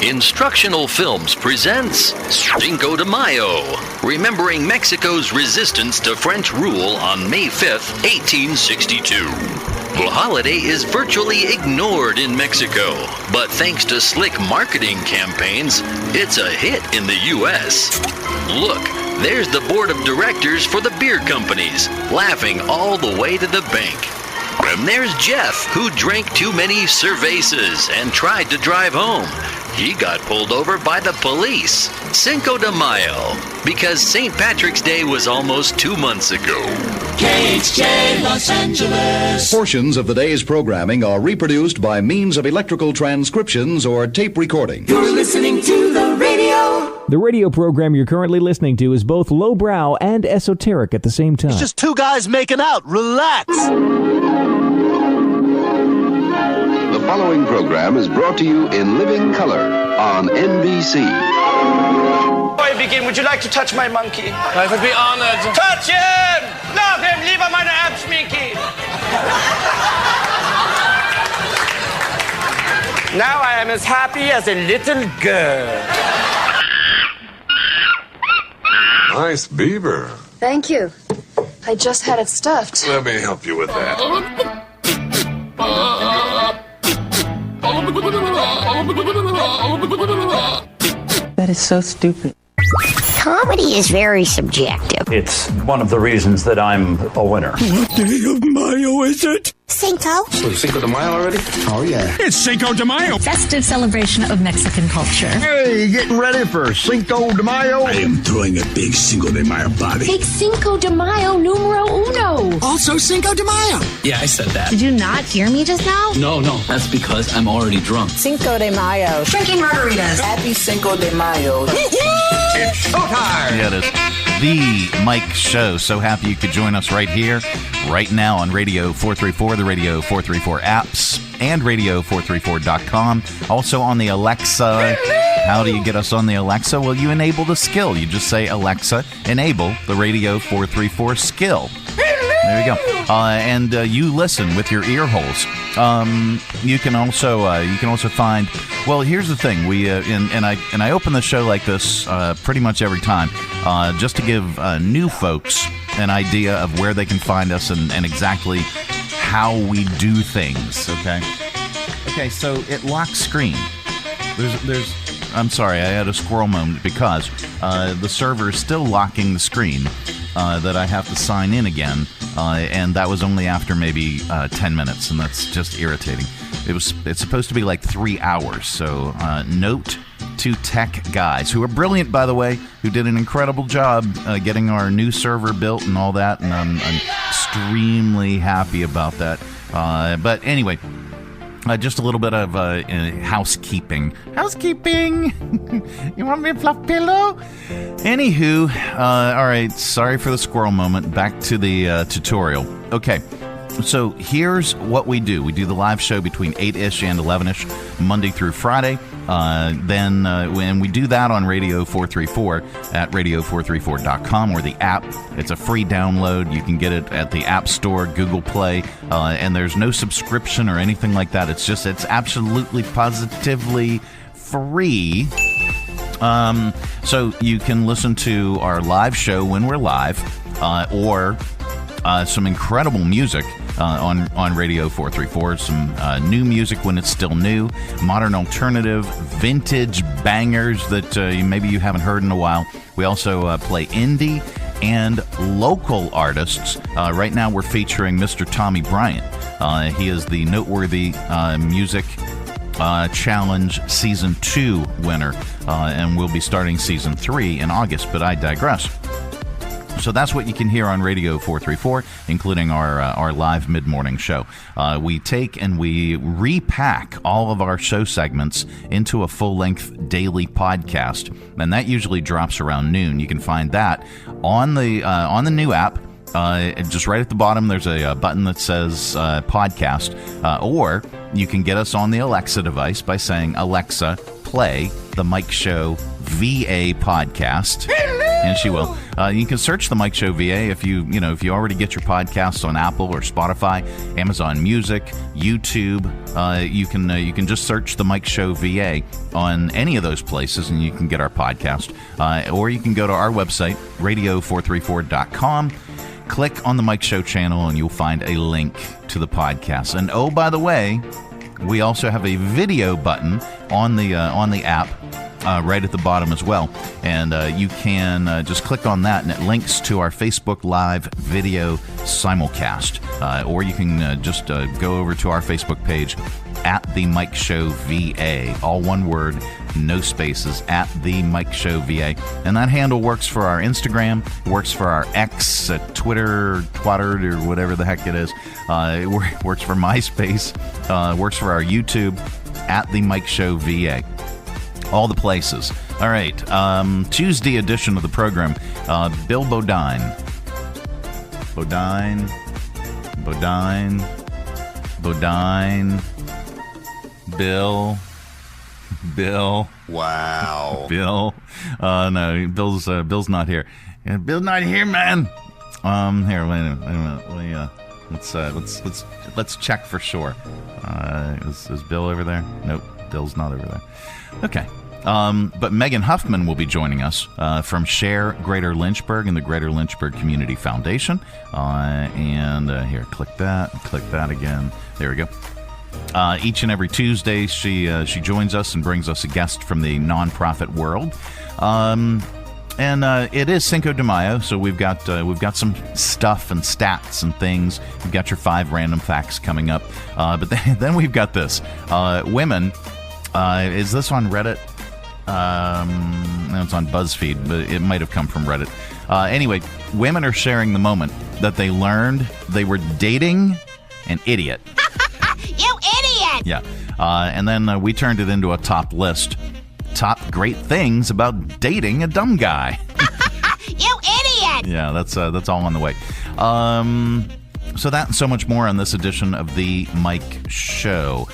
Instructional Films presents Cinco de Mayo, remembering Mexico's resistance to French rule on May 5th, 1862. The holiday is virtually ignored in Mexico, but thanks to slick marketing campaigns, it's a hit in the U.S. Look, there's the board of directors for the beer companies, laughing all the way to the bank. And there's Jeff, who drank too many cervezas and tried to drive home. He got pulled over by the police. Cinco de Mayo, because St. Patrick's Day was almost 2 months ago. KHJ Los Angeles. Portions of the day's programming are reproduced by means of electrical transcriptions or tape recording. You're listening to the radio. The radio program you're currently listening to is both lowbrow and esoteric at the same time. It's just two guys making out. Relax. The following program is brought to you in living color on NBC. Before I begin, would you like to touch my monkey? I would be honored. Touch him! Love him! Lieber meine Erbschminki! Now I am as happy as a little girl. Nice beaver. Thank you. I just had it stuffed. Let me help you with that. That is so stupid. Comedy is very subjective. It's one of the reasons that I'm a winner. What day of Mayo is it? Cinco. So Cinco de Mayo already? Oh, yeah. It's Cinco de Mayo. Festive celebration of Mexican culture. Hey, getting ready for Cinco de Mayo? I am throwing a big Cinco de Mayo party. Big Cinco de Mayo numero uno. Also Cinco de Mayo. Yeah, I said that. Did you not hear me just now? No. That's because I'm already drunk. Cinco de Mayo. Drinking margaritas. Happy Cinco de Mayo. It's showtime. Yeah, it is the Mike Show. So happy you could join us right here, right now on Radio 434, the Radio 434 apps, and radio434.com. Also on the Alexa. How do you get us on the Alexa? Well, you enable the skill. You just say, Alexa, enable the Radio 434 skill. There you go. And you listen with your ear holes. You can also find. Well, here's the thing. We and I open the show like this pretty much every time, just to give new folks an idea of where they can find us and exactly how we do things. Okay. So it locks screen. There's. I'm sorry, I had a squirrel moment because the server is still locking the screen that I have to sign in again, and that was only after maybe 10 minutes, and that's just irritating. It's supposed to be like 3 hours, so note to tech guys, who are brilliant, by the way, who did an incredible job getting our new server built and all that, and I'm extremely happy about that. But anyway, just a little bit of housekeeping. You want me a fluff pillow? Anywho, all right, sorry for the squirrel moment. Back to the tutorial. Okay, so here's what we do. We do the live show between 8-ish and 11-ish, Monday through Friday. Then when we do that on Radio 434 at radio434.com or the app, it's a free download. You can get it at the App Store, Google Play, and there's no subscription or anything like that. It's absolutely positively free. So you can listen to our live show when we're live, or some incredible music on Radio 434, some new music when it's still new, modern alternative, vintage bangers that maybe you haven't heard in a while. We also play indie and local artists. Right now we're featuring Mr. Tommy Bryant. He is the noteworthy Music Challenge Season 2 winner, and we'll be starting Season 3 in August, but I digress. So that's what you can hear on Radio 434, including our live mid-morning show. We take and we repack all of our show segments into a full-length daily podcast, and that usually drops around noon. You can find that on the new app. Just right at the bottom, there's a button that says podcast, or you can get us on the Alexa device by saying, Alexa, play the Mike Show VA podcast. And she will. You can search The Mike Show VA if you already get your podcasts on Apple or Spotify, Amazon Music, YouTube. You can just search The Mike Show VA on any of those places, and you can get our podcast. Or you can go to our website, radio434.com. Click on the Mike Show channel, and you'll find a link to the podcast. And oh, by the way, we also have a video button on the app right at the bottom as well. And you can just click on that, and it links to our Facebook Live video simulcast. Or you can just go over to our Facebook page, at The Mike Show VA. All one word, no spaces, at The Mike Show VA. And that handle works for our Instagram, works for our X, Twitter, Twattered, or whatever the heck it is. It works for MySpace, works for our YouTube, at The Mike Show VA. All the places. All right. Tuesday edition of the program. Bill Bodine. Bill. Wow. Bill. No, Bill's not here. Yeah, Bill's not here, man. Here, wait a minute. Let's check for sure. Is Bill over there? Nope, Bill's not over there. Okay. But Megan Huffman will be joining us from SHARE Greater Lynchburg and the Greater Lynchburg Community Foundation. And here, click that again. There we go. Each and every Tuesday, she joins us and brings us a guest from the nonprofit world. And it is Cinco de Mayo, so we've got some stuff and stats and things. We've got your 5 random facts coming up. But then we've got this. Women, is this on Reddit? No, it's on BuzzFeed, but it might have come from Reddit. Anyway, women are sharing the moment that they learned they were dating an idiot. You idiot! Yeah. And then we turned it into a top list. Top great things about dating a dumb guy. You idiot! Yeah, that's all on the way. So that and so much more on this edition of The Mike Show.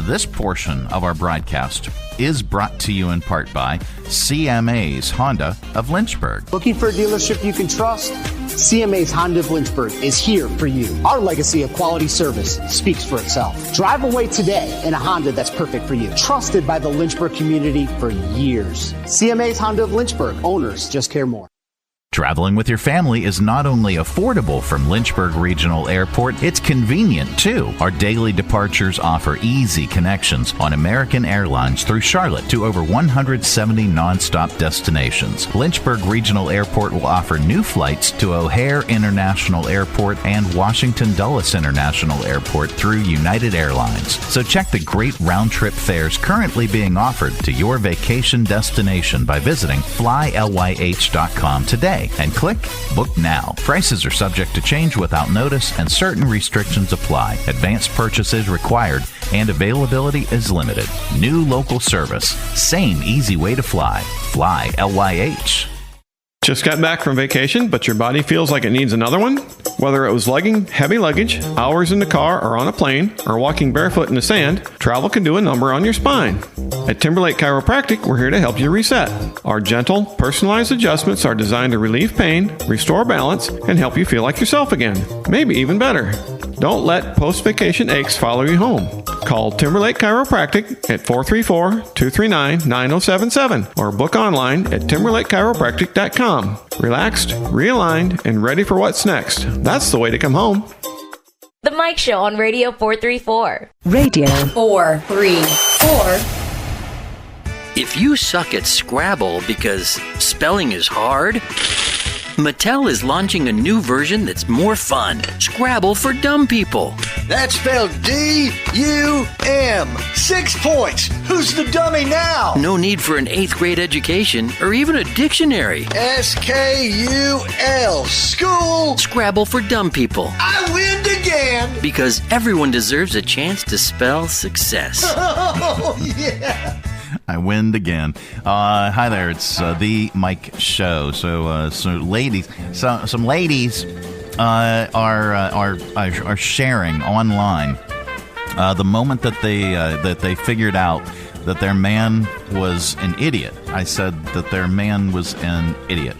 This portion of our broadcast is brought to you in part by CMA's Honda of Lynchburg. Looking for a dealership you can trust? CMA's Honda of Lynchburg is here for you. Our legacy of quality service speaks for itself. Drive away today in a Honda that's perfect for you. Trusted by the Lynchburg community for years. CMA's Honda of Lynchburg. Owners just care more. Traveling with your family is not only affordable from Lynchburg Regional Airport, it's convenient too. Our daily departures offer easy connections on American Airlines through Charlotte to over 170 nonstop destinations. Lynchburg Regional Airport will offer new flights to O'Hare International Airport and Washington Dulles International Airport through United Airlines. So check the great round-trip fares currently being offered to your vacation destination by visiting flylyh.com today. And click Book Now. Prices are subject to change without notice and certain restrictions apply. Advanced purchases required and availability is limited. New local service. Same easy way to fly. Fly LYH. Just got back from vacation, but your body feels like it needs another one? Whether it was lugging heavy luggage, hours in the car or on a plane, or walking barefoot in the sand, travel can do a number on your spine. At Timberlake Chiropractic, we're here to help you reset. Our gentle, personalized adjustments are designed to relieve pain, restore balance, and help you feel like yourself again. Maybe even better. Don't let post-vacation aches follow you home. Call Timberlake Chiropractic at 434-239-9077 or book online at timberlakechiropractic.com. Relaxed, realigned, and ready for what's next. That's the way to come home. The Mike Show on Radio 434. Radio 434. If you suck at Scrabble because spelling is hard, Mattel is launching a new version that's more fun. Scrabble for dumb people. That's spelled D-U-M. 6 points. Who's the dummy now? No need for an 8th grade education or even a dictionary. S-K-U-L. School. Scrabble for dumb people. I win again. Because everyone deserves a chance to spell success. Oh, yeah. I win again. Hi there, it's The Mike Show. So ladies, some ladies are sharing online the moment that they figured out that their man was an idiot. I said that their man was an idiot.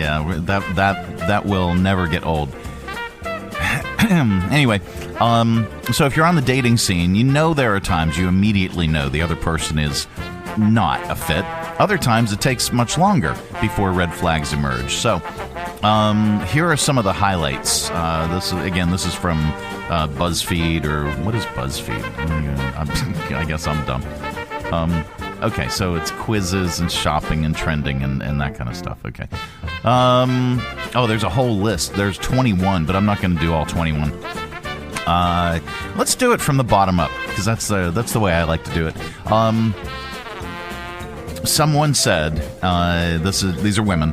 Yeah, that will never get old. Anyway, so if you're on the dating scene, you know there are times you immediately know the other person is not a fit. Other times it takes much longer before red flags emerge. So here are some of the highlights. This is from BuzzFeed, or what is BuzzFeed? I guess I'm dumb. Okay, so it's quizzes and shopping and trending and that kind of stuff. Okay. There's a whole list. There's 21, but I'm not going to do all 21. Let's do it from the bottom up, because that's the way I like to do it. Someone said, these are women,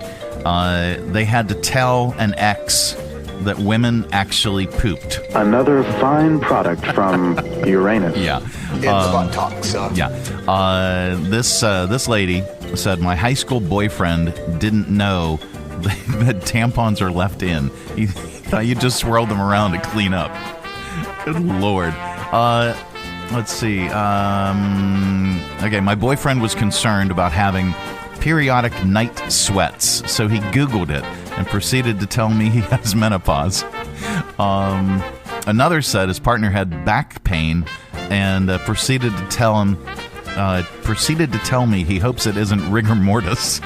they had to tell an ex that women actually pooped. Another fine product from Uranus. Yeah. It's about talk, son. Yeah. This lady said, my high school boyfriend didn't know that tampons are left in. He thought you just swirled them around to clean up. Good Lord. Let's see. Okay, my boyfriend was concerned about having periodic night sweats, so he Googled it and proceeded to tell me he has menopause. Another said his partner had back pain and proceeded to tell me he hopes it isn't rigor mortis.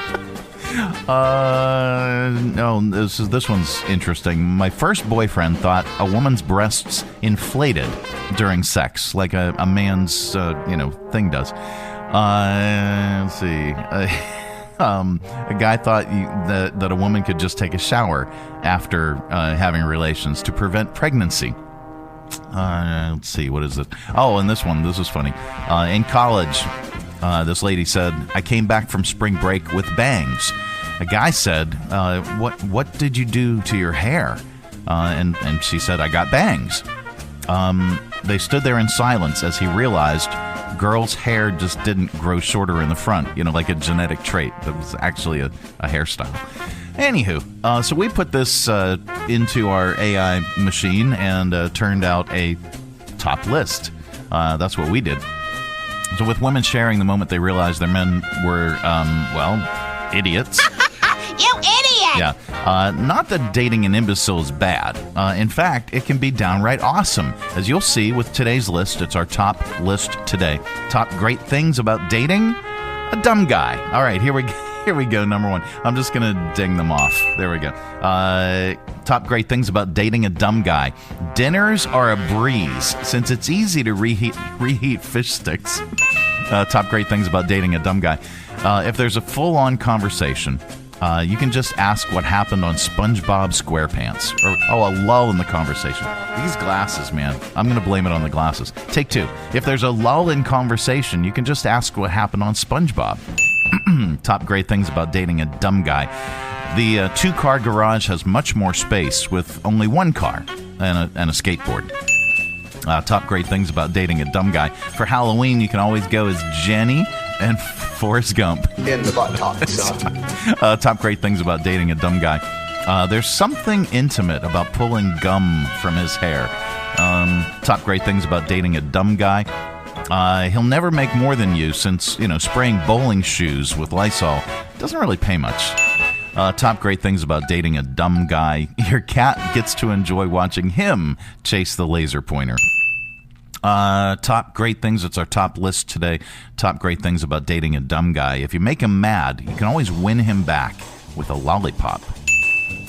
No, this one's interesting. My first boyfriend thought a woman's breasts inflated during sex, like a man's thing does. Let's see. A guy thought that a woman could just take a shower after having relations to prevent pregnancy. Let's see, what is this? Oh, and this was funny. In college, this lady said, I came back from spring break with bangs. A guy said, what did you do to your hair? And she said, I got bangs. They stood there in silence as he realized girls' hair just didn't grow shorter in the front, like a genetic trait. That was actually a hairstyle. Anywho, so we put this into our AI machine and turned out a top list. That's what we did. So with women sharing the moment they realized their men were, idiots. You idiot! Yeah. Not that dating an imbecile is bad. In fact, it can be downright awesome. As you'll see with today's list, it's our top list today. Top great things about dating a dumb guy. All right, here we go, number one. I'm just going to ding them off. There we go. Top great things about dating a dumb guy. Dinners are a breeze, since it's easy to reheat fish sticks. Top great things about dating a dumb guy. If there's a full-on conversation, you can just ask what happened on SpongeBob SquarePants. Or, a lull in the conversation. These glasses, man. I'm going to blame it on the glasses. Take two. If there's a lull in conversation, you can just ask what happened on SpongeBob. Top great things about dating a dumb guy. The two-car garage has much more space with only one car and a skateboard. Top great things about dating a dumb guy. For Halloween, you can always go as Jenny and Forrest Gump. In the butt talk, son. Top great things about dating a dumb guy. There's something intimate about pulling gum from his hair. Top great things about dating a dumb guy. He'll never make more than you, since, spraying bowling shoes with Lysol doesn't really pay much. Top great things about dating a dumb guy. Your cat gets to enjoy watching him chase the laser pointer. Top great things. It's our top list today. Top great things about dating a dumb guy. If you make him mad, you can always win him back with a lollipop.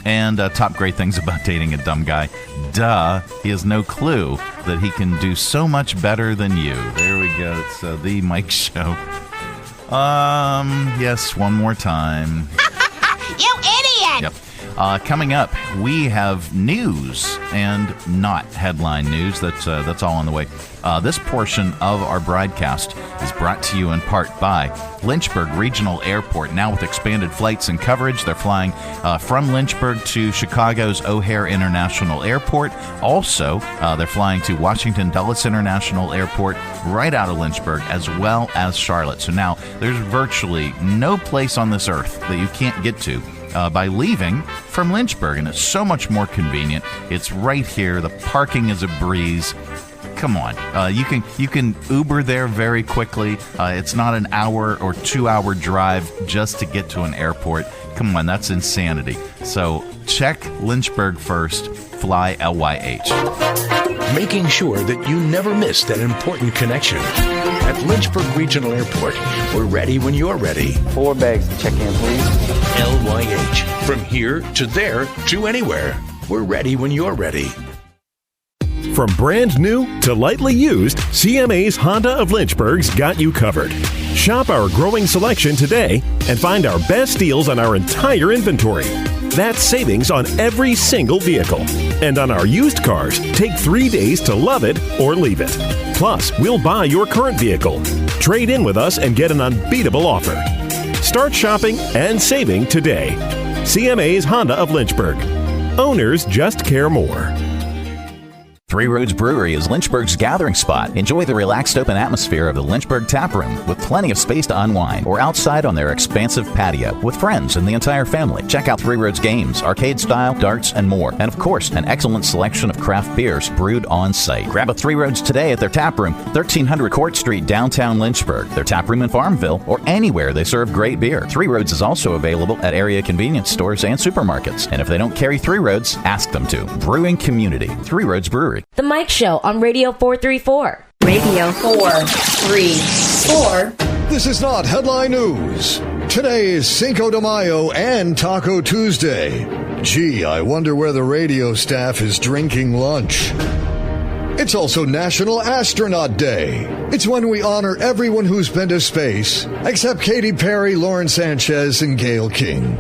And top great things about dating a dumb guy. Duh, he has no clue that he can do so much better than you. There we go. It's the Mike Show. Yes, one more time. You idiot! Yep. Coming up, we have news and not headline news. That's all on the way. This portion of our broadcast is brought to you in part by Lynchburg Regional Airport. Now with expanded flights and coverage, they're flying from Lynchburg to Chicago's O'Hare International Airport. Also, they're flying to Washington Dulles International Airport right out of Lynchburg, as well as Charlotte. So now there's virtually no place on this earth that you can't get to by leaving from Lynchburg, and it's so much more convenient. It's right here. The parking is a breeze. Come on, you can Uber there very quickly. It's not an hour or 2 hour drive just to get to an airport. Come on, that's insanity. So check Lynchburg first. Fly LYH. Making sure that you never miss that important connection. At Lynchburg Regional Airport, we're ready when you're ready. 4 bags to check in, please. LYH. From here to there to anywhere. We're ready when you're ready. From brand new to lightly used, CMA's Honda of Lynchburg's got you covered. Shop our growing selection today and find our best deals on our entire inventory. That's savings on every single vehicle. And on our used cars, take 3 days to love it or leave it. Plus, we'll buy your current vehicle. Trade in with us and get an unbeatable offer. Start shopping and saving today. CMA's Honda of Lynchburg. Owners just care more. Three Roads Brewery is Lynchburg's gathering spot. Enjoy the relaxed open atmosphere of the Lynchburg Tap Room with plenty of space to unwind, or outside on their expansive patio with friends and the entire family. Check out Three Roads games, arcade style, darts, and more. And of course, an excellent selection of craft beers brewed on site. Grab a Three Roads today at their tap room, 1300 Court Street, downtown Lynchburg. Their tap room in Farmville, or anywhere they serve great beer. Three Roads is also available at area convenience stores and supermarkets. And if they don't carry Three Roads, ask them to. Brewing community, Three Roads Brewery. The Mike Show on Radio 434. Radio 434. This is not headline news. Today is Cinco de Mayo and Taco Tuesday. Gee, I wonder where the radio staff is drinking lunch. It's also National Astronaut Day. It's when we honor everyone who's been to space, except Katy Perry, Lauren Sanchez, and Gayle King.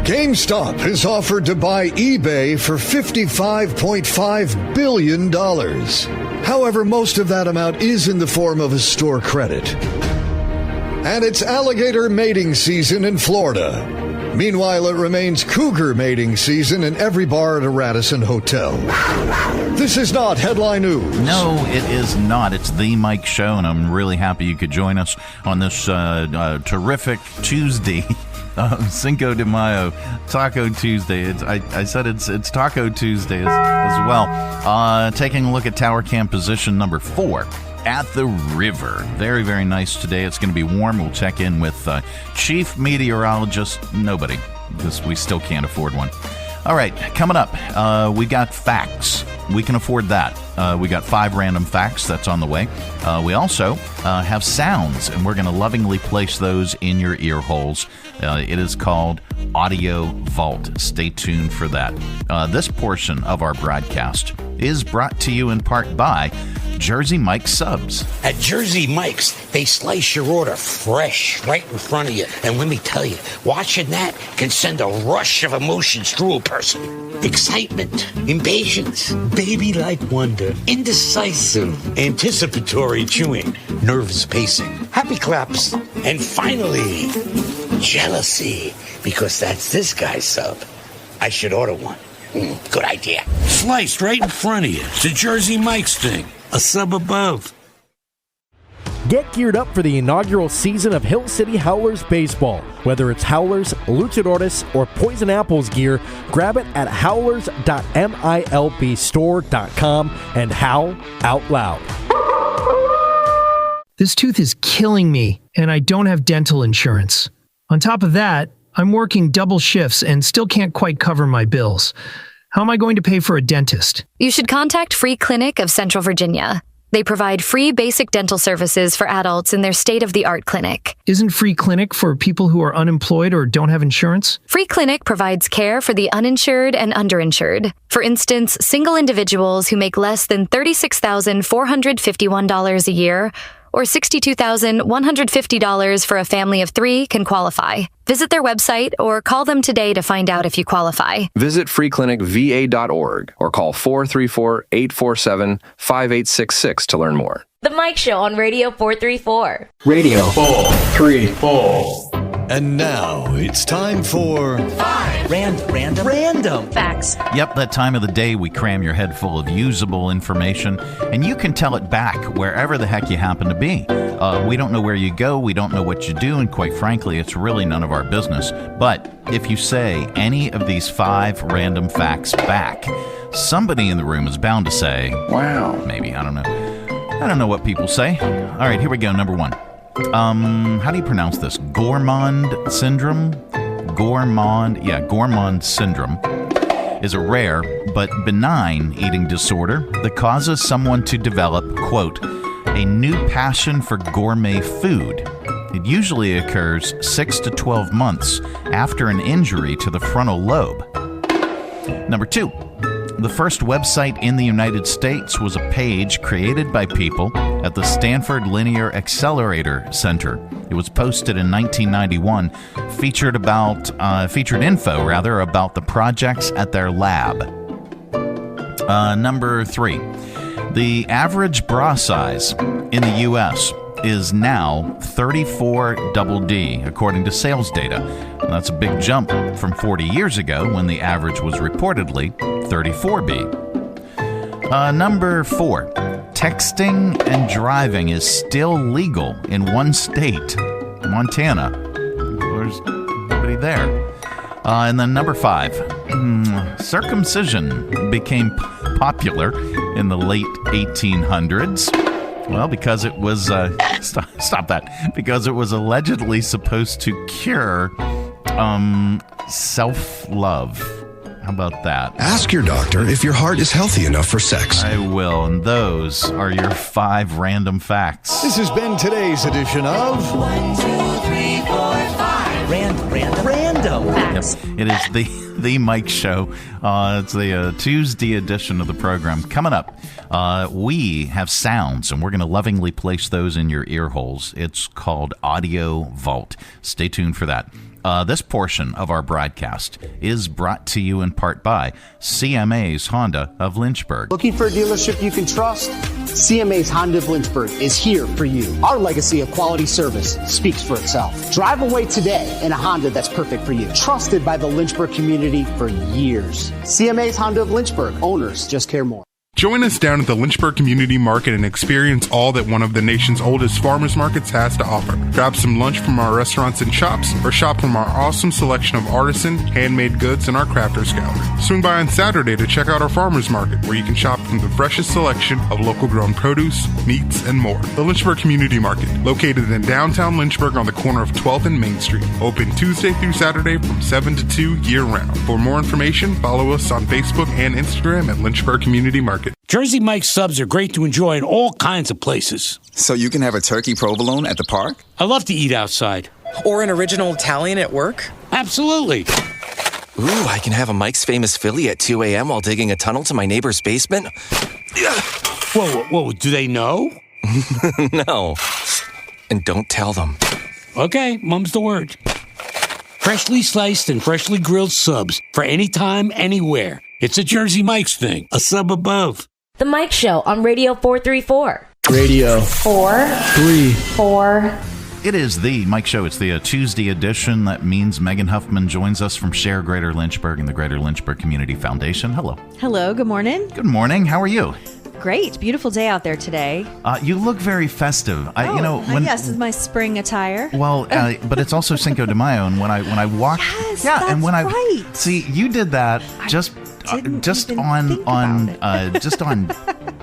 GameStop has offered to buy eBay for $55.5 billion. However, most of that amount is in the form of a store credit. And it's alligator mating season in Florida. Meanwhile, it remains cougar mating season in every bar at a Radisson hotel. This is not headline news. No, it is not. It's The Mike Show, and I'm really happy you could join us on this terrific Tuesday. Cinco de Mayo, Taco Tuesday. I said it's Taco Tuesday as well. Taking a look at Tower Cam position number 4 at the river. Very, very nice today. It's going to be warm. We'll check in with Chief Meteorologist. Nobody, because we still can't afford one. All right, coming up, we got facts. We can afford that. We got 5 random facts. That's on the way. We also have sounds, and we're going to lovingly place those in your ear holes. It is called AudioVault. Stay tuned for that. This portion of our broadcast is brought to you in part by Jersey Mike's Subs. At Jersey Mike's, they slice your order fresh right in front of you. And let me tell you, watching that can send a rush of emotions through a person. Excitement, impatience, baby-like wonder, indecisive, anticipatory chewing, nervous pacing, happy claps, and finally, jealousy, because that's this guy's sub. I should order one. Good idea. Sliced right in front of you. It's a Jersey Mike's thing. A sub above. Get geared up for the inaugural season of Hill City Howlers baseball. Whether it's Howlers, Luchadores, or Poison Apples gear, grab it at howlers.milbstore.com and howl out loud. This tooth is killing me, and I don't have dental insurance. On top of that, I'm working double shifts and still can't quite cover my bills. How am I going to pay for a dentist? You should contact Free Clinic of Central Virginia. They provide free basic dental services for adults in their state-of-the-art clinic. Isn't Free Clinic for people who are unemployed or don't have insurance? Free Clinic provides care for the uninsured and underinsured. For instance, single individuals who make less than $36,451 a year or $62,150 for a family of 3 can qualify. Visit their website or call them today to find out if you qualify. Visit freeclinicva.org or call 434-847-5866 to learn more. The Mike Show on Radio 434. Radio 434. And now it's time for 5 random facts. Yep, that time of the day we cram your head full of usable information, and you can tell it back wherever the heck you happen to be. We don't know where you go, we don't know what you do, and quite frankly, it's really none of our business. But if you say any of these 5 random facts back, somebody in the room is bound to say, wow, maybe, I don't know. I don't know what people say. All right, here we go, number 1. How do you pronounce this? Gourmand syndrome? Gourmand syndrome is a rare but benign eating disorder that causes someone to develop, quote, a new passion for gourmet food. It usually occurs 6 to 12 months after an injury to the frontal lobe. Number 2, the first website in the United States was a page created by people at the Stanford Linear Accelerator Center. It was posted in 1991, featured info about the projects at their lab. Number 3, the average bra size in the U.S. is now 34 double D, according to sales data. And that's a big jump from 40 years ago when the average was reportedly 34B. Number 4, texting and driving is still legal in one state, Montana. There's nobody there. And then number 5, circumcision became popular in the late 1800s. Well, because it was because it was allegedly supposed to cure self-love. How about that? Ask your doctor if your heart is healthy enough for sex. I will, and those are your 5 random facts. This has been today's edition of 1, 2, 3, 4, 5. Random facts. Yep. It is the Mike Show. It's the Tuesday edition of the program. Coming up, we have sounds, and we're going to lovingly place those in your ear holes. It's called AudioVault. Stay tuned for that. This portion of our broadcast is brought to you in part by CMA's Honda of Lynchburg. Looking for a dealership you can trust? CMA's Honda of Lynchburg is here for you. Our legacy of quality service speaks for itself. Drive away today in a Honda that's perfect for you. Trusted by the Lynchburg community for years. CMA's Honda of Lynchburg. Owners just care more. Join us down at the Lynchburg Community Market and experience all that one of the nation's oldest farmers markets has to offer. Grab some lunch from our restaurants and shops, or shop from our awesome selection of artisan, handmade goods in our crafters gallery. Swing by on Saturday to check out our farmers market, where you can shop from the freshest selection of local grown produce, meats, and more. The Lynchburg Community Market, located in downtown Lynchburg on the corner of 12th and Main Street. Open Tuesday through Saturday from 7 to 2 year-round. For more information, follow us on Facebook and Instagram at Lynchburg Community Market. Jersey Mike's subs are great to enjoy in all kinds of places. So you can have a turkey provolone at the park? I love to eat outside. Or an original Italian at work? Absolutely. Ooh, I can have a Mike's Famous Philly at 2 a.m. while digging a tunnel to my neighbor's basement? Whoa, do they know? No. And don't tell them. Okay, mum's the word. Freshly sliced and freshly grilled subs for any time, anywhere. It's a Jersey Mike's thing. A sub above. The Mike Show on Radio 434. Radio 434. It is the Mike Show. It's the Tuesday edition. That means Megan Huffman joins us from SHARE Greater Lynchburg and the Greater Lynchburg Community Foundation. Hello. Hello. Good morning. Good morning. How are you? Great. Beautiful day out there today. You look very festive. Yes, it's my spring attire. Well, but it's also Cinco de Mayo, and when I walk, yes, yeah, and when right. See, you did that just on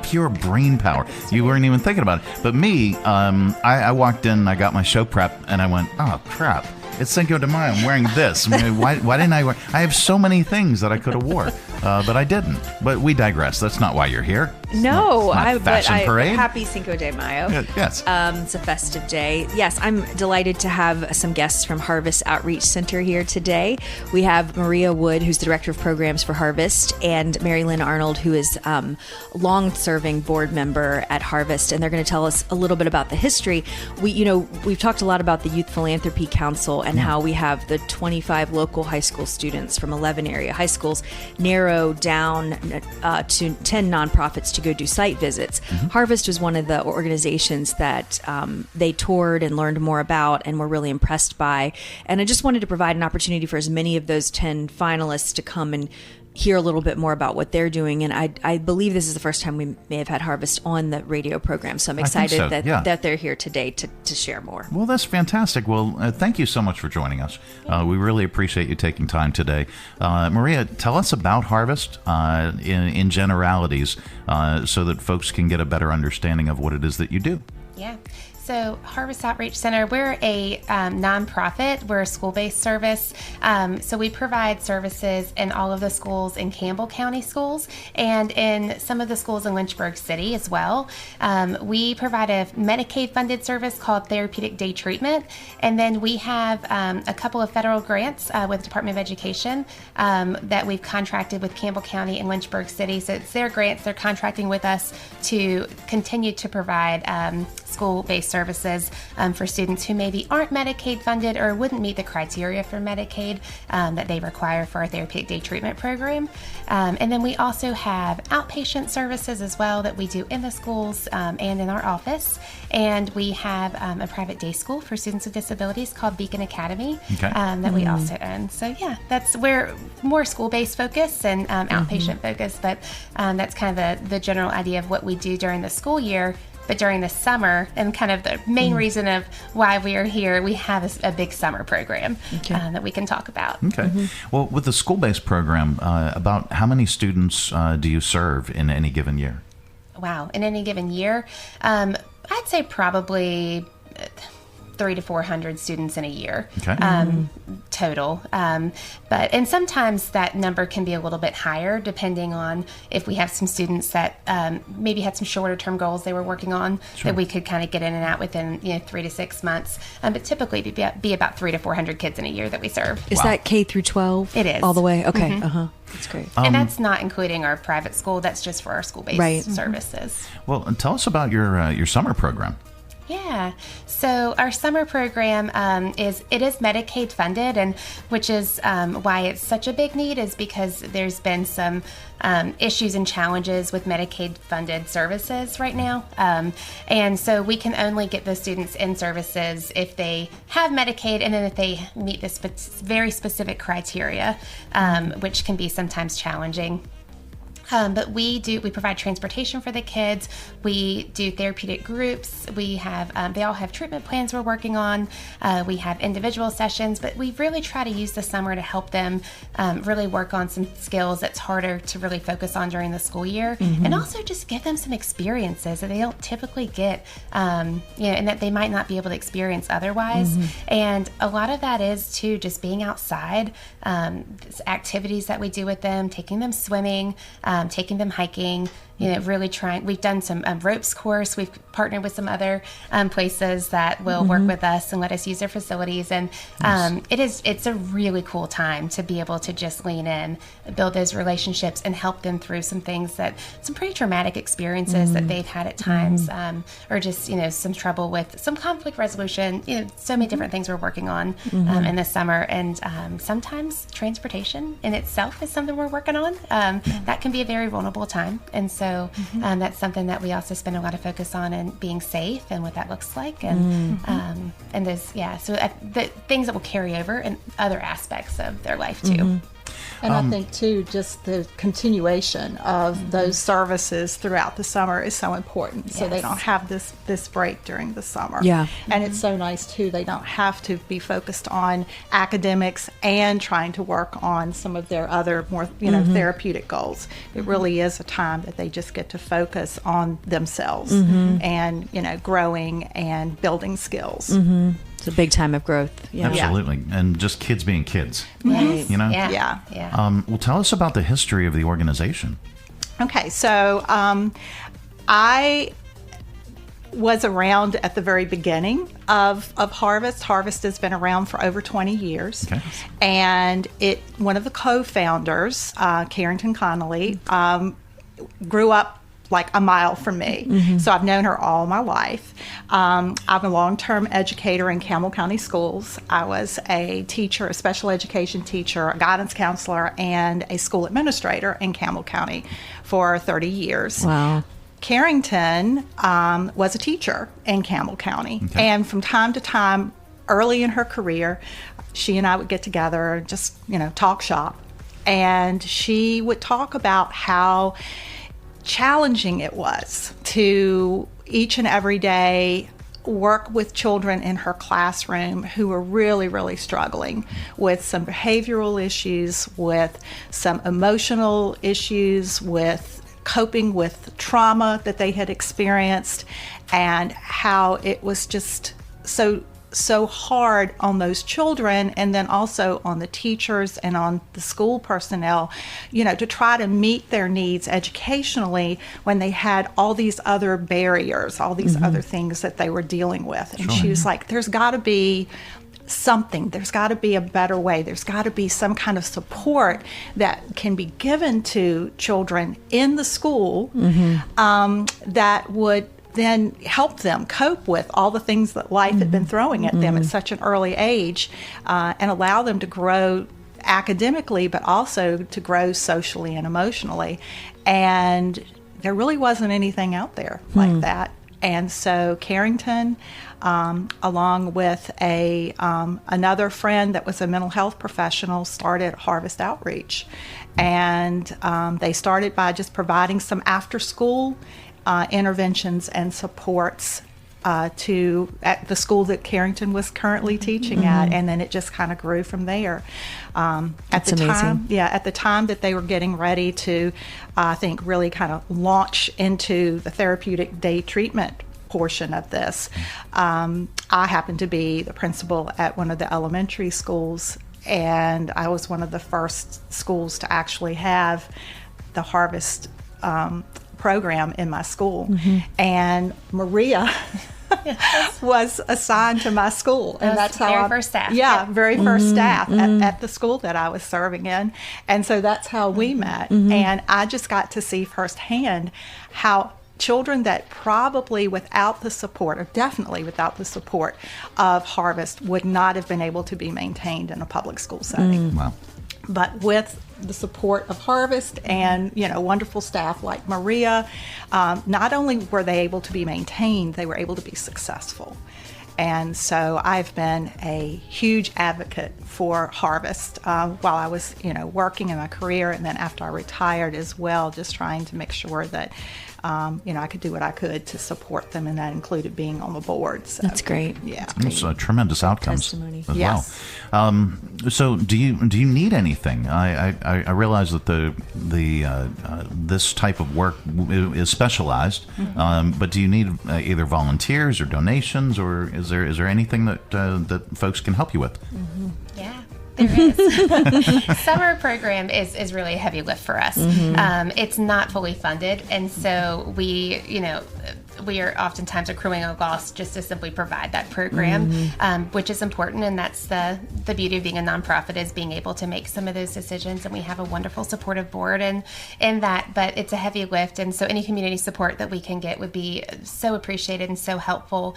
pure brain power. You weren't even thinking about it. But me, I walked in, I got my show prep, and I went, oh crap. It's Cinco de Mayo. I'm wearing this. I mean, why didn't I wear? I have so many things that I could have wore, but I didn't. But we digress. That's not why you're here. No, fashion parade. Happy Cinco de Mayo. Yes. It's a festive day. Yes, I'm delighted to have some guests from Harvest Outreach Center here today. We have Maria Wood, who's the Director of Programs for Harvest, and Mary Lynn Arnold, who is long-serving board member at Harvest, and they're going to tell us a little bit about the history. We've talked a lot about the Youth Philanthropy Council and how we have the 25 local high school students from 11 area high schools narrow down to 10 nonprofits to go do site visits. Mm-hmm. Harvest was one of the organizations that they toured and learned more about and were really impressed by. And I just wanted to provide an opportunity for as many of those 10 finalists to come and hear a little bit more about what they're doing. And I believe this is the first time we may have had Harvest on the radio program. So I'm excited that they're here today to share more. Well, that's fantastic. Well, thank you so much for joining us. We really appreciate you taking time today. Maria, tell us about Harvest in generalities so that folks can get a better understanding of what it is that you do. Yeah. So Harvest Outreach Center, we're a nonprofit. We're a school-based service. So we provide services in all of the schools in Campbell County schools and in some of the schools in Lynchburg City as well. We provide a Medicaid-funded service called Therapeutic Day Treatment. And then we have a couple of federal grants with the Department of Education that we've contracted with Campbell County and Lynchburg City. So it's their grants. They're contracting with us to continue to provide school-based services for students who maybe aren't Medicaid funded or wouldn't meet the criteria for Medicaid that they require for our Therapeutic Day Treatment program. And then we also have outpatient services as well that we do in the schools and in our office. And we have a private day school for students with disabilities called Beacon Academy that we also own. So yeah, we're more school-based focus and outpatient focus, but that's kind of the general idea of what we do during the school year. But during the summer, and kind of the main reason of why we are here, we have a big summer program that we can talk about. Okay. Well, with the school-based program, about how many students do you serve in any given year? Wow. In any given year, I'd say probably 300 to 400 students in a year total. And sometimes that number can be a little bit higher depending on if we have some students that maybe had some shorter term goals they were working on that we could kind of get in and out within 3 to 6 months. But typically it'd be about 300 to 400 kids in a year that we serve. Is that K through 12? It is. All the way? Okay. That's great. And that's not including our private school. That's just for our school-based services. Well, tell us about your summer program. Yeah, so our summer program is Medicaid funded, and which is why it's such a big need is because there's been some issues and challenges with Medicaid funded services right now, and so we can only get those students in services if they have Medicaid and then if they meet this very specific criteria, which can be sometimes challenging. But we provide transportation for the kids. We do therapeutic groups. We have, they all have treatment plans we're working on. We have individual sessions, but we really try to use the summer to help them really work on some skills that's harder to really focus on during the school year. And also just give them some experiences that they don't typically get, and that they might not be able to experience otherwise. And a lot of that is too, just being outside, activities that we do with them, taking them swimming, taking them hiking, really trying. We've done some ropes course. We've partnered with some other places that will work with us and let us use their facilities. And it's a really cool time to be able to just lean in, build those relationships, and help them through some things some pretty traumatic experiences that they've had at times, or just some trouble with some conflict resolution. So many different things we're working on in the summer, and sometimes transportation in itself is something we're working on. That can be a very vulnerable time, and so that's something that we also spend a lot of focus on, and being safe and what that looks like, and those so the things that will carry over in other aspects of their life too. And I think, too, just the continuation of those services throughout the summer is so important. So they don't have this break during the summer. Yeah. And it's so nice, too, they don't have to be focused on academics and trying to work on some of their other more, therapeutic goals. It really is a time that they just get to focus on themselves and, growing and building skills. It's a big time of growth. Absolutely. And just kids being kids. Yes. Well, tell us about the history of the organization. Okay, so I was around at the very beginning of Harvest. Harvest has been around for over 20 years. Okay. And one of the co-founders, Carrington Connolly, grew up like a mile from me. So I've known her all my life. I'm a long-term educator in Campbell County schools. I was a teacher, a special education teacher, a guidance counselor, and a school administrator in Campbell County for 30 years. Wow. Carrington was a teacher in Campbell County. Okay. And from time to time, early in her career, she and I would get together and just, talk shop. And she would talk about how challenging it was to each and every day work with children in her classroom who were really, really struggling with some behavioral issues, with some emotional issues, with coping with trauma that they had experienced, and how it was just so hard on those children, and then also on the teachers and on the school personnel, to try to meet their needs educationally when they had all these other barriers, all these other things that they were dealing with. And she was like, there's got to be something, there's got to be a better way, there's got to be some kind of support that can be given to children in the school that would then help them cope with all the things that life had been throwing at them at such an early age, and allow them to grow academically, but also to grow socially and emotionally. And there really wasn't anything out there like that. And so Carrington, along with another friend that was a mental health professional, started Harvest Outreach. And they started by just providing some after-school interventions and supports at the school that Carrington was currently teaching at, and then it just kind of grew from there. That's amazing. At the time that they were getting ready to, I think, really kind of launch into the therapeutic day treatment portion of this, I happened to be the principal at one of the elementary schools, and I was one of the first schools to actually have the Harvest program in my school. And Maria was assigned to my school, and that's how very first staff. Very first staff at the school that I was serving in. And so that's how we met. And I just got to see firsthand how children that probably without the support, or definitely without the support of Harvest, would not have been able to be maintained in a public school setting. Wow. But with the support of Harvest and wonderful staff like Maria, not only were they able to be maintained, they were able to be successful. And so I've been a huge advocate for Harvest while I was working in my career, and then after I retired as well, just trying to make sure that I could do what I could to support them, and that included being on the board. So, that's great. Yeah, it's tremendous outcomes testimony as well. So, do you need anything? I realize that this type of work is specialized, but do you need either volunteers or donations, or is there anything that folks can help you with? Yeah. There is. Summer program is really a heavy lift for us. It's not fully funded, and so we are oftentimes accruing a loss just to simply provide that program, which is important, and that's the beauty of being a nonprofit, is being able to make some of those decisions, and we have a wonderful supportive board and in that, but it's a heavy lift, and so any community support that we can get would be so appreciated and so helpful.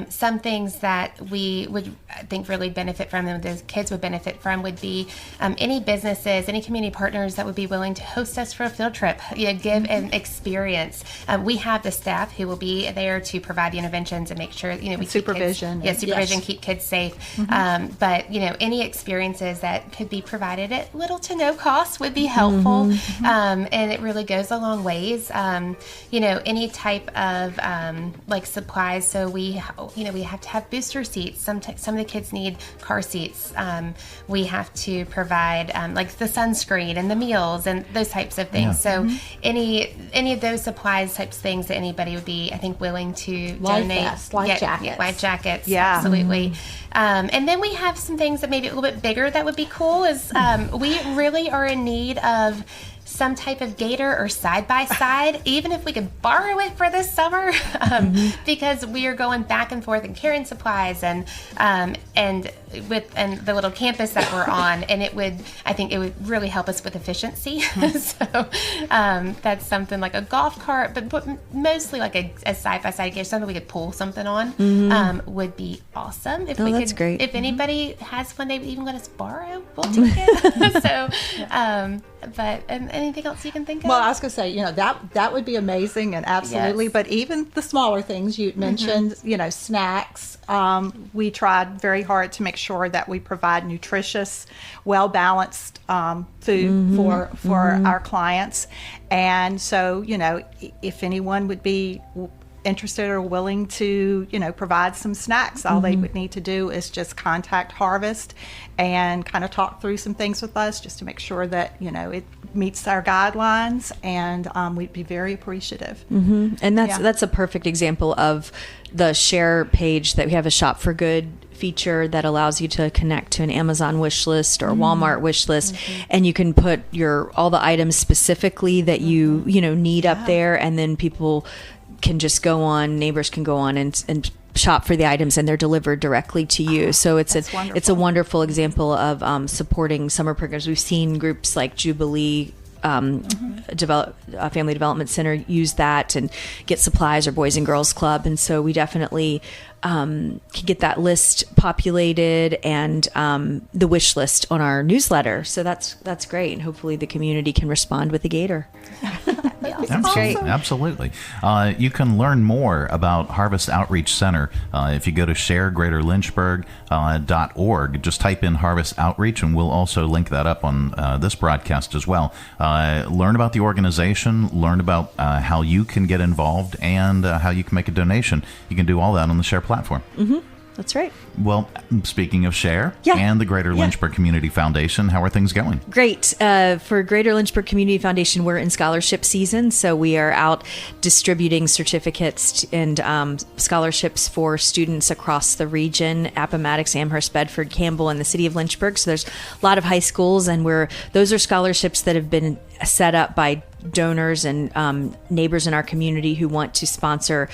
Some things that we would, I think, really benefit from, and the kids would benefit from, would be any businesses, any community partners that would be willing to host us for a field trip, give an experience. We have the staff who will be there to provide the interventions and make sure we supervision. Keep kids, keep kids safe. But any experiences that could be provided at little to no cost would be helpful, and it really goes a long ways. Any type of like supplies. So we have to have booster seats. Some of the kids need car seats. We have to provide like the sunscreen and the meals and those types of things. So any of those supplies, types of things that anybody would be, I think, willing to donate. Life jackets. Life jackets. Yeah. Absolutely. And then we have some things that maybe a little bit bigger that would be cool is we really are in need of some type of gator or side-by-side, even if we could borrow it for this summer, because we are going back and forth and carrying supplies and the little campus that we're on, and I think it would really help us with efficiency. So that's something like a golf cart, but mostly like a side-by-side gator, something we could pull something on, would be awesome. That's great. If anybody has one they would even let us borrow, we'll take it. So, but anything else you can think of? Well, I was going to say, that would be amazing, and absolutely. Yes. But even the smaller things you mentioned, snacks. We tried very hard to make sure that we provide nutritious, well-balanced food for our clients. And so, if anyone would be interested or willing to, provide some snacks. All they would need to do is just contact Harvest and kind of talk through some things with us just to make sure that, it meets our guidelines, and we'd be very appreciative. And that's a perfect example of the SHARE page that we have, a Shop for Good feature that allows you to connect to an Amazon wish list or Walmart wish list, and you can put all the items specifically that you need up there, and then people can just neighbors can go on and shop for the items, and they're delivered directly to you. So it's a wonderful example of supporting summer programs. We've seen groups like Jubilee Family Development Center use that and get supplies, or Boys and Girls Club, and so we definitely can get that list populated and the wish list on our newsletter. So that's great, and hopefully the community can respond with a gator. Absolutely. You can learn more about Harvest Outreach Center if you go to sharegreaterlynchburg.org. Just type in Harvest Outreach, and we'll also link that up on this broadcast as well. Learn about the organization, learn about how you can get involved, and how you can make a donation. You can do all that on the SHARE platform. That's right. Well, speaking of SHARE and the Greater Lynchburg Community Foundation, how are things going? Great. For Greater Lynchburg Community Foundation, we're in scholarship season, so we are out distributing certificates and scholarships for students across the region, Appomattox, Amherst, Bedford, Campbell, and the city of Lynchburg. So there's a lot of high schools, and those are scholarships that have been set up by donors and neighbors in our community who want to sponsor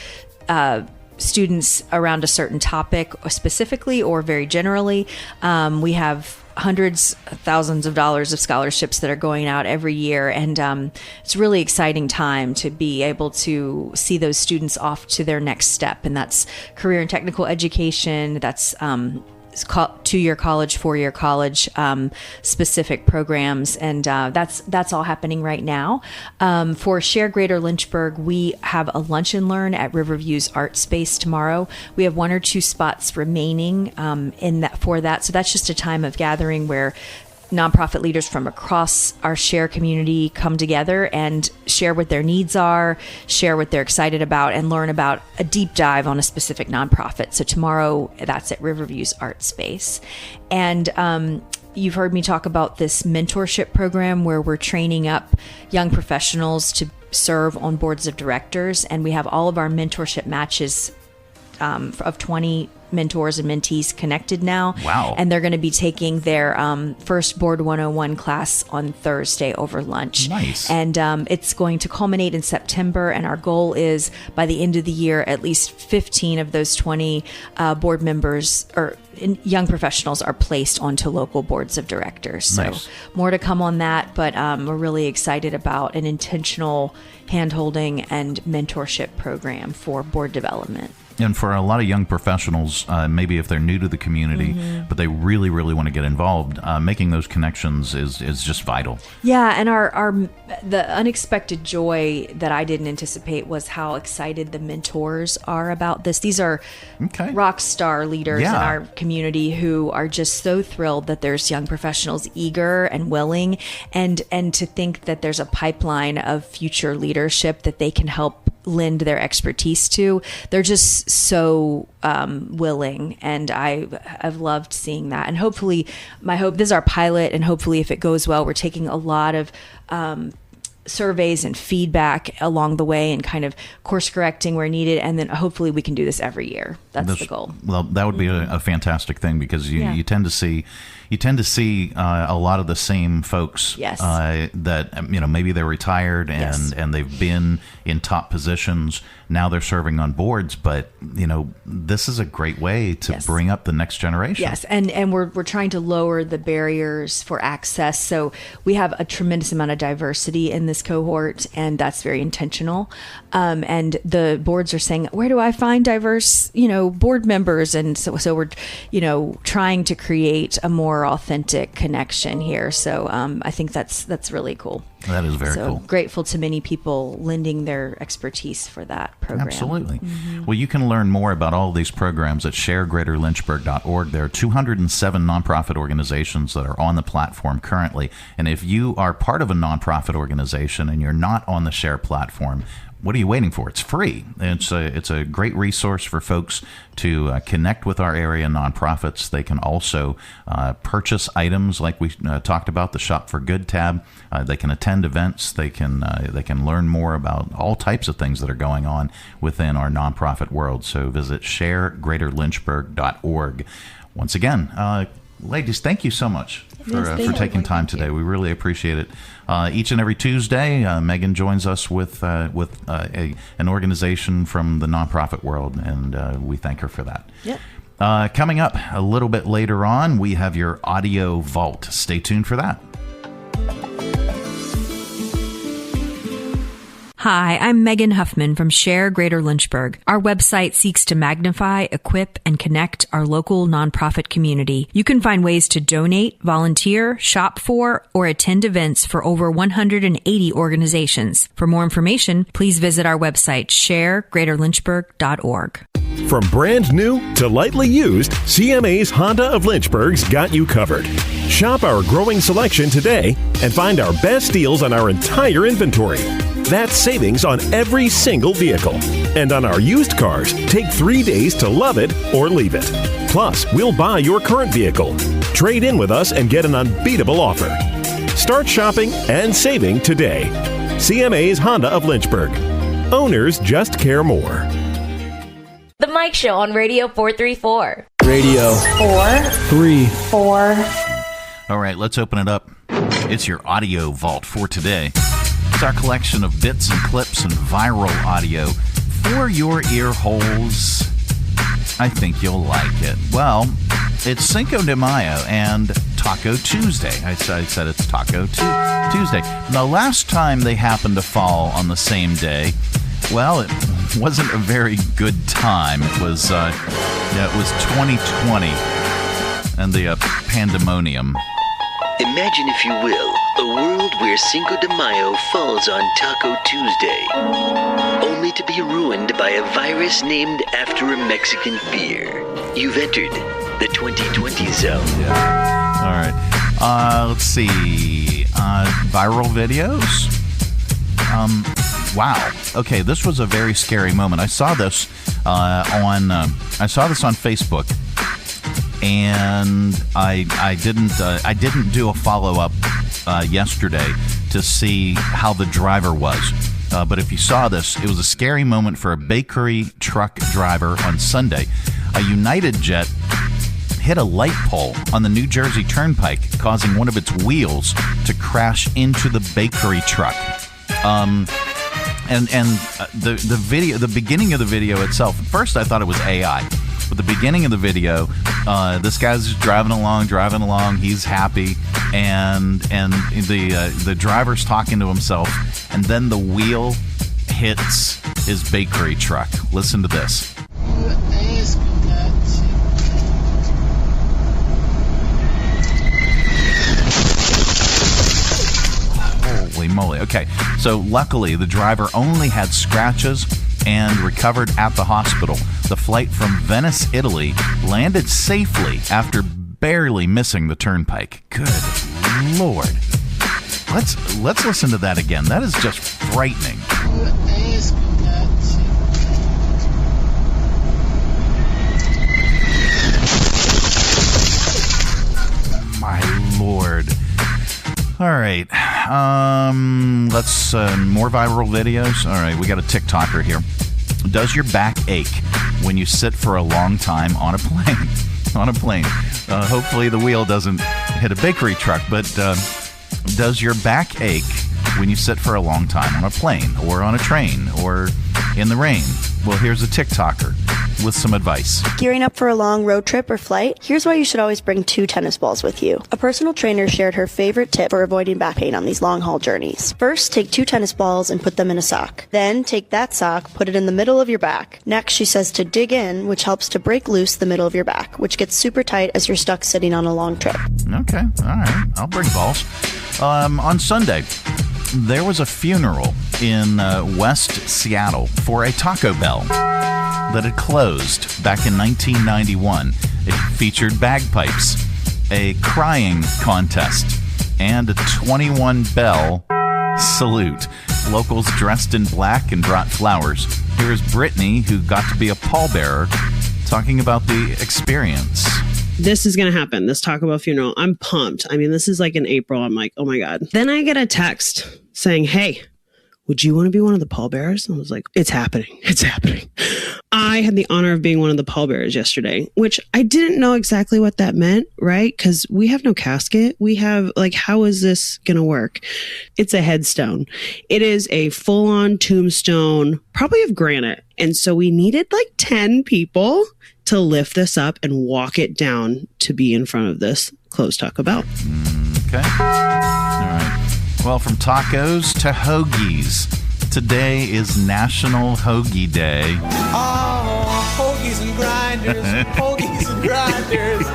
students around a certain topic specifically or very generally. We have hundreds of thousands of dollars of scholarships that are going out every year, and it's a really exciting time to be able to see those students off to their next step, and that's career and technical education, that's 2-year college, 4-year college, specific programs, and that's all happening right now. For SHARE Greater Lynchburg, we have a lunch and learn at Riverview's Art Space tomorrow. We have 1 or 2 spots remaining for that. So that's just a time of gathering where nonprofit leaders from across our SHARE community come together and share what their needs are, share what they're excited about, and learn about a deep dive on a specific nonprofit. So tomorrow, that's at Riverview's Art Space. And you've heard me talk about this mentorship program where we're training up young professionals to serve on boards of directors, and we have all of our mentorship matches of 20 mentors and mentees connected now. Wow. And they're going to be taking their first Board 101 class on Thursday over lunch. Nice. And it's going to culminate in September, and our goal is by the end of the year, at least 15 of those 20 board members or young professionals are placed onto local boards of directors. So more to come on that, but we're really excited about an intentional handholding and mentorship program for board development. And for a lot of young professionals, maybe if they're new to the community, but they really, really want to get involved, making those connections is just vital. Yeah, and the unexpected joy that I didn't anticipate was how excited the mentors are about this. These are rock star leaders in our community who are just so thrilled that there's young professionals eager and willing, and to think that there's a pipeline of future leadership that they can help lend their expertise to. They're just so willing, and I've loved seeing that. And hopefully, my hope, this is our pilot, and hopefully if it goes well, we're taking a lot of surveys and feedback along the way and kind of course correcting where needed, and then hopefully we can do this every year. That's the goal. Well, that would be a fantastic thing, because you tend to see a lot of the same folks that maybe they're retired and they've been in top positions. Now they're serving on boards, but this is a great way to bring up the next generation. Yes, and we're trying to lower the barriers for access. So we have a tremendous amount of diversity in this cohort, and that's very intentional. And the boards are saying, where do I find diverse, board members? And so we're, trying to create a more authentic connection here. So I think that's really cool. That is very cool. Grateful to many people lending their expertise for that program. Absolutely. Well, you can learn more about all of these programs at sharegreaterlynchburg.org. There are 207 nonprofit organizations that are on the platform currently. And if you are part of a nonprofit organization and you're not on the SHARE platform, what are you waiting for? It's free. It's a great resource for folks to connect with our area nonprofits. They can also purchase items like we talked about, the Shop for Good tab. They can attend events. They can learn more about all types of things that are going on within our nonprofit world. So visit sharegreaterlynchburg.org. Once again, ladies, thank you so much for taking time today. We really appreciate it. Each and every Tuesday, Megan joins us with an organization from the nonprofit world, and we thank her for that. Yep. Coming up a little bit later on, we have your Audio Vault. Stay tuned for that. Hi, I'm Megan Huffman from SHARE Greater Lynchburg. Our website seeks to magnify, equip, and connect our local nonprofit community. You can find ways to donate, volunteer, shop for, or attend events for over 180 organizations. For more information, please visit our website, sharegreaterlynchburg.org. From brand new to lightly used, CMA's Honda of Lynchburg's got you covered. Shop our growing selection today and find our best deals on our entire inventory. That's savings on every single vehicle. And on our used cars, take 3 days to love it or leave it. Plus, we'll buy your current vehicle. Trade in with us and get an unbeatable offer. Start shopping and saving today. CMA's Honda of Lynchburg. Owners just care more. The Mike Show on Radio 434. Radio 434. All right, let's open it up. It's your Audio Vault for today. It's our collection of bits and clips and viral audio for your ear holes. I think you'll like it. Well, it's Cinco de Mayo and Taco Tuesday. I said it's Taco Tuesday. The last time they happened to fall on the same day, well, it wasn't a very good time. It was 2020 and the pandemonium. Imagine, if you will, a world where Cinco de Mayo falls on Taco Tuesday, only to be ruined by a virus named after a Mexican beer. You've entered the 2020 zone. Yeah. All right. Let's see. Viral videos? Wow. Okay, this was a very scary moment. I saw this on Facebook. And I didn't do a follow-up yesterday to see how the driver was. But if you saw this, it was a scary moment for a bakery truck driver on Sunday. A United jet hit a light pole on the New Jersey Turnpike, causing one of its wheels to crash into the bakery truck. The video, the beginning of the video itself, at first I thought it was AI. But the beginning of the video, this guy's just driving along. He's happy, and the driver's talking to himself, and then the wheel hits his bakery truck. Listen to this. Holy moly! Okay, so luckily the driver only had scratches and recovered at the hospital. The flight from Venice, Italy, landed safely after barely missing the turnpike. Good Lord. Let's listen to that again. That is just frightening. My Lord. All right. Let's more viral videos. All right, we got a TikToker here. Does your back ache when you sit for a long time on a plane? Hopefully the wheel doesn't hit a bakery truck, but does your back ache when you sit for a long time on a plane or on a train or in the rain? Well, here's a TikToker with some advice. Gearing up for a long road trip or flight? Here's why you should always bring 2 tennis balls with you. A personal trainer shared her favorite tip for avoiding back pain on these long-haul journeys. First, take 2 tennis balls and put them in a sock. Then, take that sock, put it in the middle of your back. Next, she says to dig in, which helps to break loose the middle of your back, which gets super tight as you're stuck sitting on a long trip. Okay, all right. I'll bring balls. On Sunday, there was a funeral in West Seattle for a Taco Bell that had closed back in 1991. It featured bagpipes, a crying contest, and a 21 bell salute. Locals dressed in black and brought flowers. Here is Brittany, who got to be a pallbearer, talking about the experience. This is going to happen, this Taco Bell funeral. I'm pumped. I mean, this is like in April. I'm like, oh my God. Then I get a text saying, hey, would you want to be one of the pallbearers? And I was like, it's happening. It's happening. I had the honor of being one of the pallbearers yesterday, which I didn't know exactly what that meant, right? Because we have no casket. We have, like, how is this going to work? It's a headstone. It is a full-on tombstone, probably of granite. And so we needed like 10 people to lift this up and walk it down to be in front of this closed Taco Bell. Okay. All right. Well, from tacos to hoagies. Today is National Hoagie Day. Oh, hoagies and grinders, hoagies and grinders.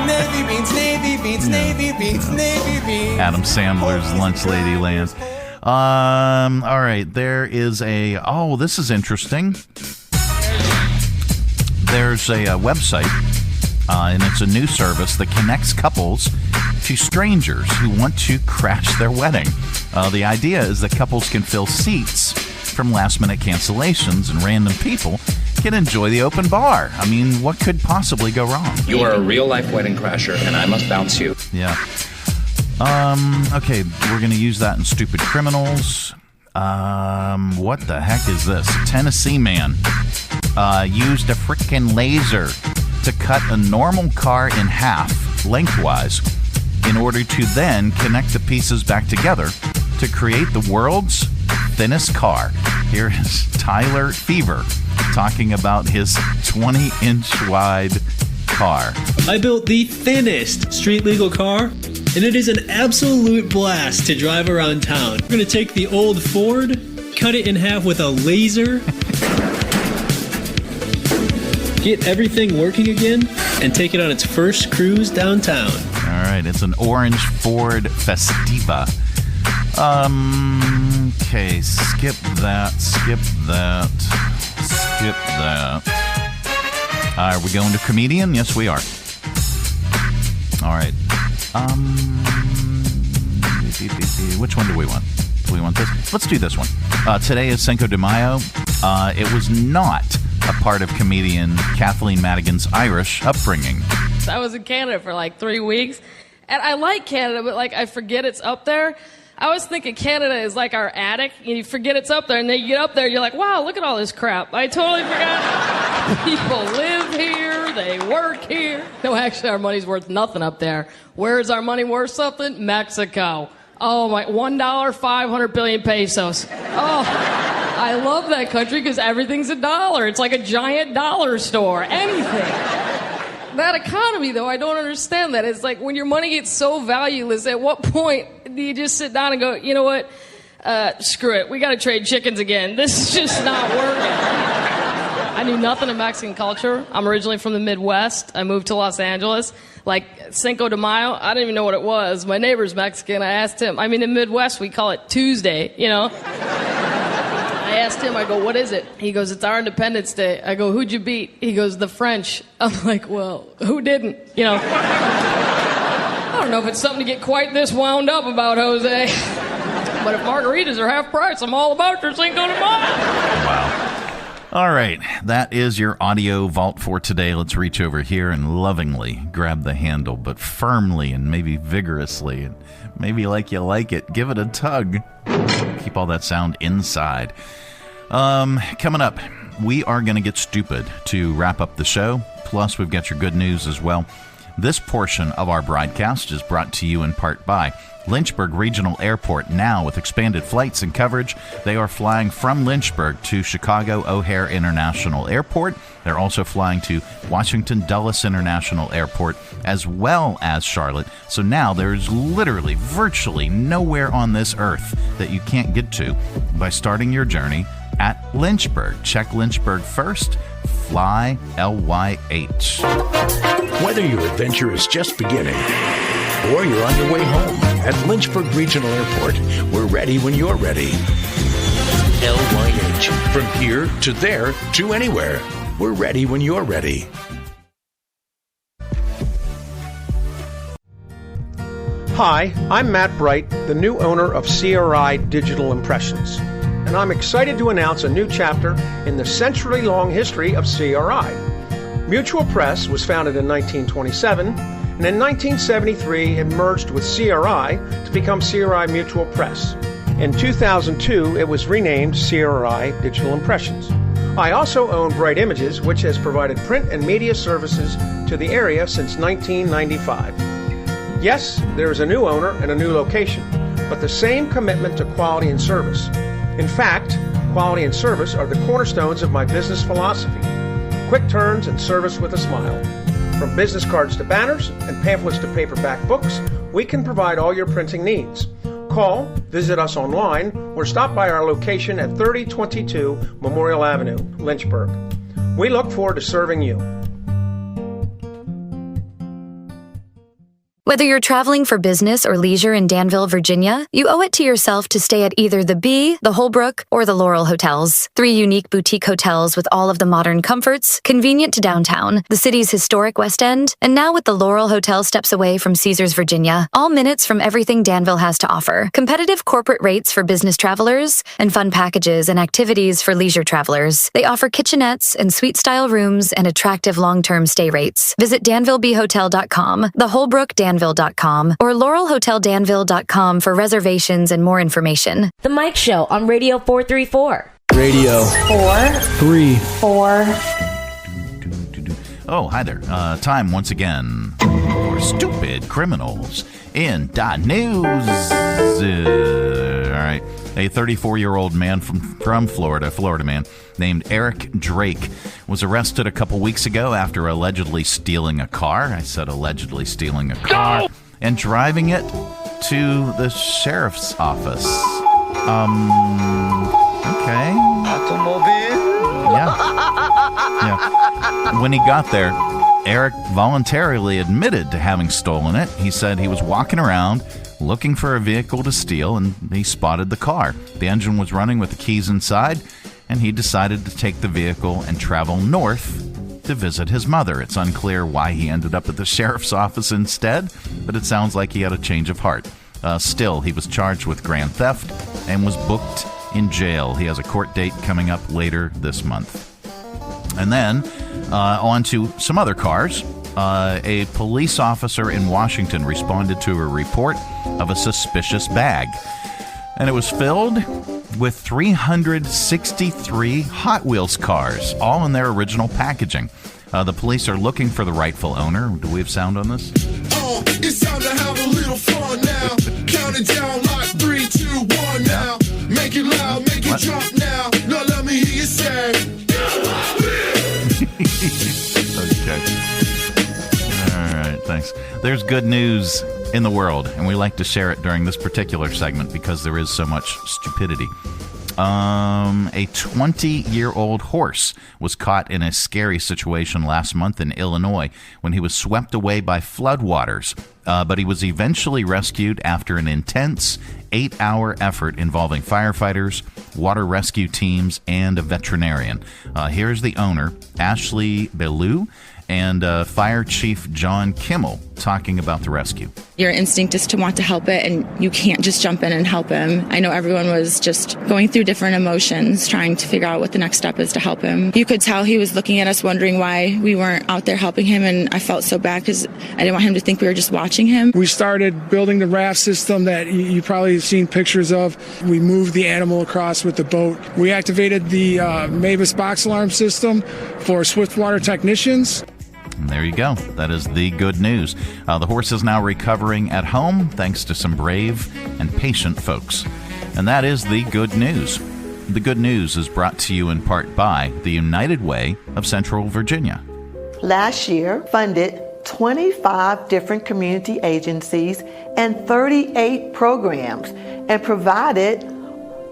Navy beans, navy beans, navy beans, navy beans. Adam Sandler's Lunch Lady Land. All right, there is a... Oh, this is interesting. There's a website, and it's a new service that connects couples to strangers who want to crash their wedding. The idea is that couples can fill seats from last-minute cancellations, and random people can enjoy the open bar. I mean, what could possibly go wrong? You are a real-life wedding crasher, and I must bounce you. Yeah. Okay, we're going to use that in Stupid Criminalz. What the heck is this? A Tennessee man used a frickin' laser to cut a normal car in half, lengthwise, in order to then connect the pieces back together to create the world's thinnest car. Here is Tyler Fever talking about his 20-inch wide car. I built the thinnest street-legal car, and it is an absolute blast to drive around town. We're going to take the old Ford, cut it in half with a laser, get everything working again, and take it on its first cruise downtown. All right, it's an orange Ford Festiva. Okay, skip that. Are we going to comedian? Yes, we are. All right. Which one do we want? Do we want this? Let's do this one. Today is Cinco de Mayo. It was not a part of comedian Kathleen Madigan's Irish upbringing. I was in Canada for like 3 weeks, and I like Canada, but like I forget it's up there. I was thinking Canada is like our attic, and you forget it's up there, and then you get up there, and you're like, wow, look at all this crap. I totally forgot. People live here, they work here. No, actually, our money's worth nothing up there. Where is our money worth something? Mexico. Oh, my, $1, 500 billion pesos. Oh, I love that country because everything's a dollar. It's like a giant dollar store. Anything. That economy, though, I don't understand that. It's like when your money gets so valueless, at what point do you just sit down and go, you know what? Screw it. We got to trade chickens again. This is just not working. I knew nothing of Mexican culture. I'm originally from the Midwest. I moved to Los Angeles. Like Cinco de Mayo, I didn't even know what it was. My neighbor's Mexican. I asked him. I mean, in the Midwest, we call it Tuesday, you know? I asked him, I go, what is it? He goes, it's our Independence Day. I go, who'd you beat? He goes, the French. I'm like, well, who didn't? You know? I don't know if it's something to get quite this wound up about, Jose. But if margaritas are half price, I'm all about your Cinco de Mayo. Wow. All right, that is your audio vault for today. Let's reach over here and lovingly grab the handle, but firmly and maybe vigorously, and maybe like you like it, give it a tug. Keep all that sound inside. Coming up, we are going to get stupid to wrap up the show. Plus, we've got your good news as well. This portion of our broadcast is brought to you in part by Lynchburg Regional Airport, now with expanded flights and coverage. They are flying from Lynchburg to Chicago O'Hare International Airport. They're also flying to Washington Dulles International Airport, as well as Charlotte. So now there's literally virtually nowhere on this earth that you can't get to by starting your journey at Lynchburg. Check Lynchburg first. Fly LYH. Whether your adventure is just beginning or you're on your way home, at Lynchburg Regional Airport, we're ready when you're ready. LYH. From here to there to anywhere. We're ready when you're ready. Hi, I'm Matt Bright, the new owner of CRI Digital Impressions. and I'm excited to announce a new chapter in the century-long history of CRI. Mutual Press was founded in 1927, and in 1973 it merged with CRI to become CRI Mutual Press. In 2002, it was renamed CRI Digital Impressions. I also own Bright Images, which has provided print and media services to the area since 1995. Yes, there is a new owner and a new location, but the same commitment to quality and service. In fact, quality and service are the cornerstones of my business philosophy. Quick turns and service with a smile. From business cards to banners and pamphlets to paperback books, we can provide all your printing needs. Call, visit us online, or stop by our location at 3022 Memorial Avenue, Lynchburg. We look forward to serving you. Whether you're traveling for business or leisure in Danville, Virginia, you owe it to yourself to stay at either the Bee, the Holbrook, or the Laurel hotels. 3 unique boutique hotels with all of the modern comforts, convenient to downtown, the city's historic West End, and now with the Laurel Hotel steps away from Caesars, Virginia. All minutes from everything Danville has to offer. Competitive corporate rates for business travelers, and fun packages and activities for leisure travelers. They offer kitchenettes and suite-style rooms and attractive long-term stay rates. Visit DanvilleBeeHotel.com, the Holbrook Danville.com, or LaurelHotelDanville.com for reservations and more information. The Mike Show on Radio 434. Radio 434. Oh, hi there. Time once again for Stupid Criminalz in the News. All right. A 34-year-old man from Florida man, named Eric Drake was arrested a couple weeks ago after allegedly stealing a car. I said allegedly stealing a car. And driving it to the sheriff's office. Okay. Automobile? Yeah. When he got there, Eric voluntarily admitted to having stolen it. He said he was walking around looking for a vehicle to steal, and he spotted the car. The engine was running with the keys inside, and he decided to take the vehicle and travel north to visit his mother. It's unclear why he ended up at the sheriff's office instead, but it sounds like he had a change of heart. Still, he was charged with grand theft and was booked in jail. He has a court date coming up later this month. And then, on to some other cars. A police officer in Washington responded to a report of a suspicious bag, and it was filled with 363 Hot Wheels cars, all in their original packaging. The police are looking for the rightful owner. Do we have sound on this? It's time to have a little fun now. Count it down like 3, 2, 1 now. Make it loud, make it drop now. Now let me hear you say. Okay. All right, thanks. There's good news in the world, and we like to share it during this particular segment because there is so much stupidity. A 20-year-old horse was caught in a scary situation last month in Illinois when he was swept away by floodwaters, but he was eventually rescued after an intense 8-hour effort involving firefighters, water rescue teams, and a veterinarian. Here's the owner, Ashley Bellew, and Fire Chief John Kimmel talking about the rescue. Your instinct is to want to help it, and you can't just jump in and help him. I know everyone was just going through different emotions, trying to figure out what the next step is to help him. You could tell he was looking at us, wondering why we weren't out there helping him, and I felt so bad because I didn't want him to think we were just watching him. We started building the raft system that you probably have seen pictures of. We moved the animal across with the boat. We activated the Mavis box alarm system for swiftwater technicians. And there you go. That is the good news. The horse is now recovering at home thanks to some brave and patient folks. And that is the good news. The good news is brought to you in part by the United Way of Central Virginia. Last year, funded 25 different community agencies and 38 programs and provided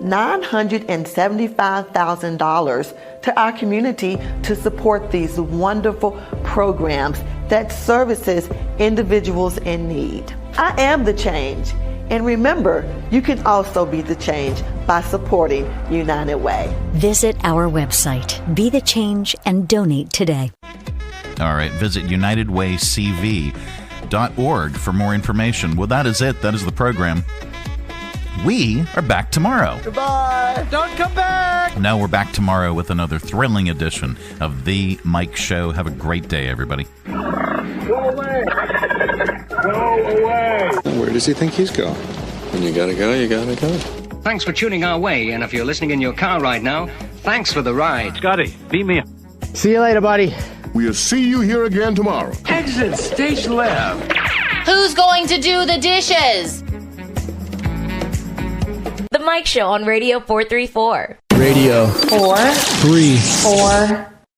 $975,000 to our community to support these wonderful programs that services individuals in need. I am the change. And remember, you can also be the change by supporting United Way. Visit our website, Be the Change, and donate today. All right, visit UnitedWayCV.org for more information. Well, that is it. That is the program. we are back tomorrow. Goodbye. Don't come back. No, we're back tomorrow with another thrilling edition of The Mike Show. Have a great day, everybody. Go away. Go away. Where does he think he's going? When you gotta go, you gotta go. Thanks for tuning our way, and if you're listening in your car right now, thanks for the ride. Scotty, beat me up. See you later, buddy. We'll see you here again tomorrow. Exit stage left. Who's going to do the dishes? The Mike Show on Radio 434. Radio 434.